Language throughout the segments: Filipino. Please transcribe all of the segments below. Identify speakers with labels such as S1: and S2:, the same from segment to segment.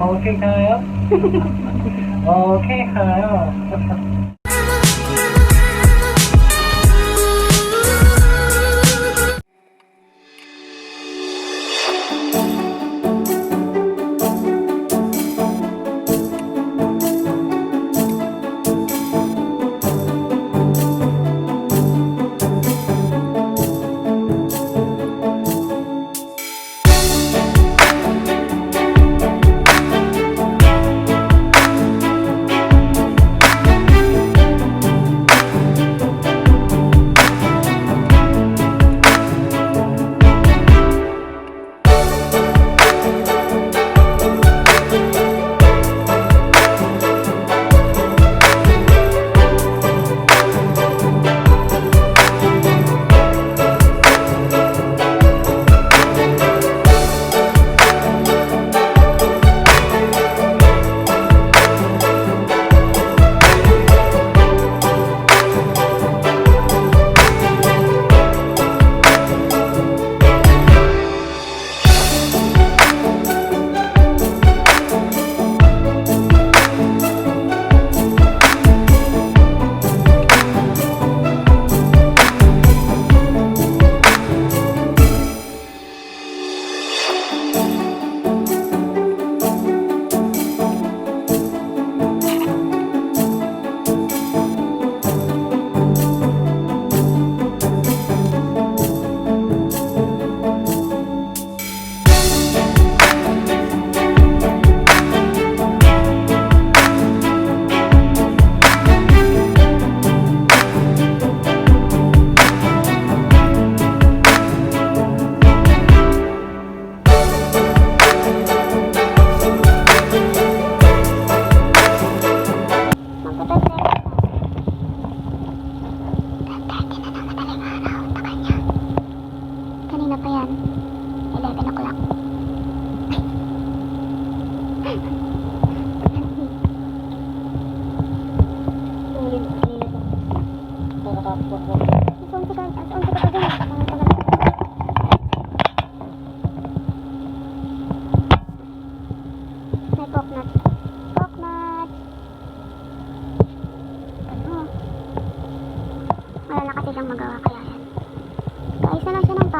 S1: Okay kayo? Okay kayo.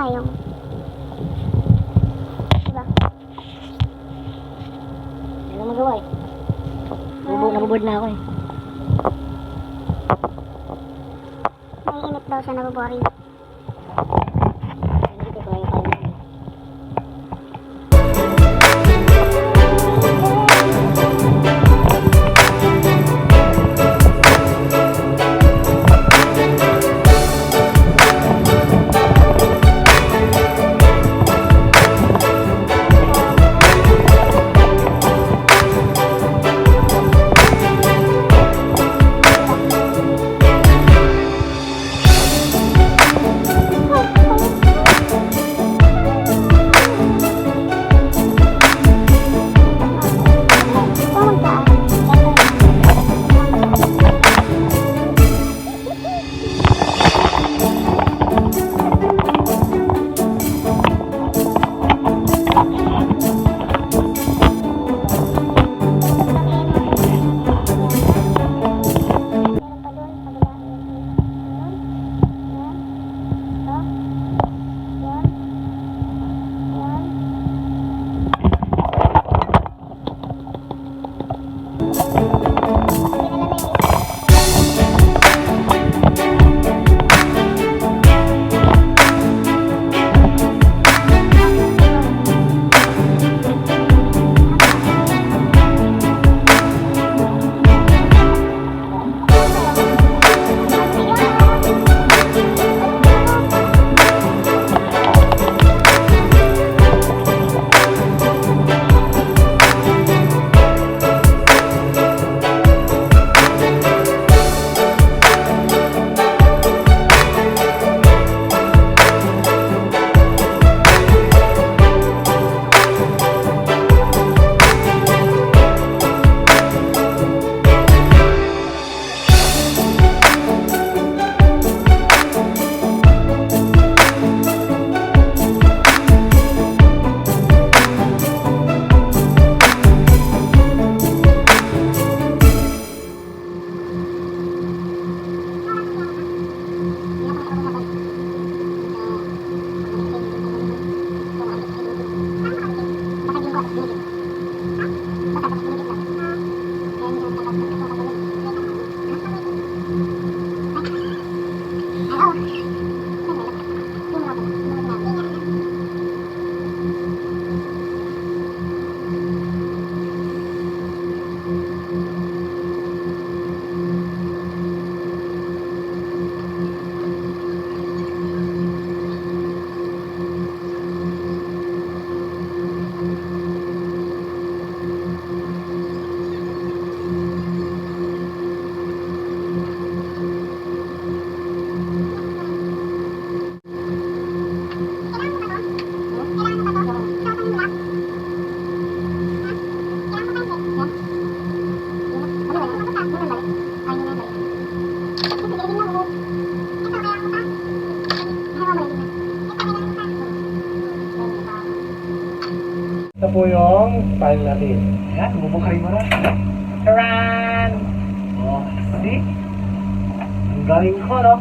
S2: payong. Diba?
S3: Hindi na magawa eh. Nabubod na ako eh.
S2: Naiinip daw siya, naboboring.
S1: payong natin. Ayan, bubukay mo na. Taran! Oh, see? Ang galing ko, no?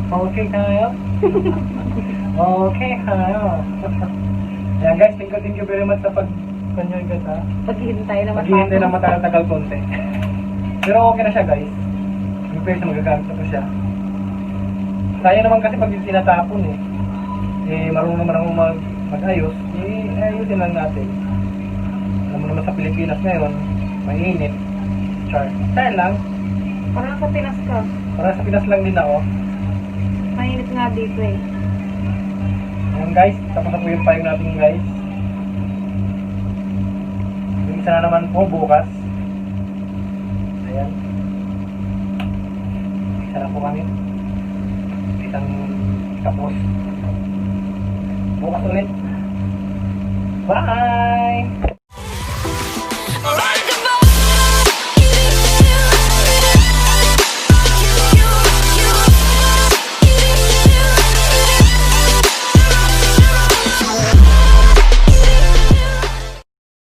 S1: Okay kayo? Okay kayo. Ayan guys, thank you very much sa pag-kanyoy guys ha.
S3: Paghihintay na
S1: Maghihintay na matagal konti. Pero okay na siya guys. Yung pwede magagamit na po siya. Sayang naman kasi pag tinatapon eh. Marunong naman akong mag-ayos. Ayusin lang natin. Alam mo naman sa Pilipinas ngayon, mainit. Char. Sayang lang.
S3: Parang sa Pinas ka.
S1: Para sa Pinas lang din ako.
S3: Mainit nga dito eh.
S1: Ayan guys, tapos na po yung payong natin guys. Yung isa na naman po bukas. Ayan. Isa na po kami. Isang tapos. Bukas ulit. Bye!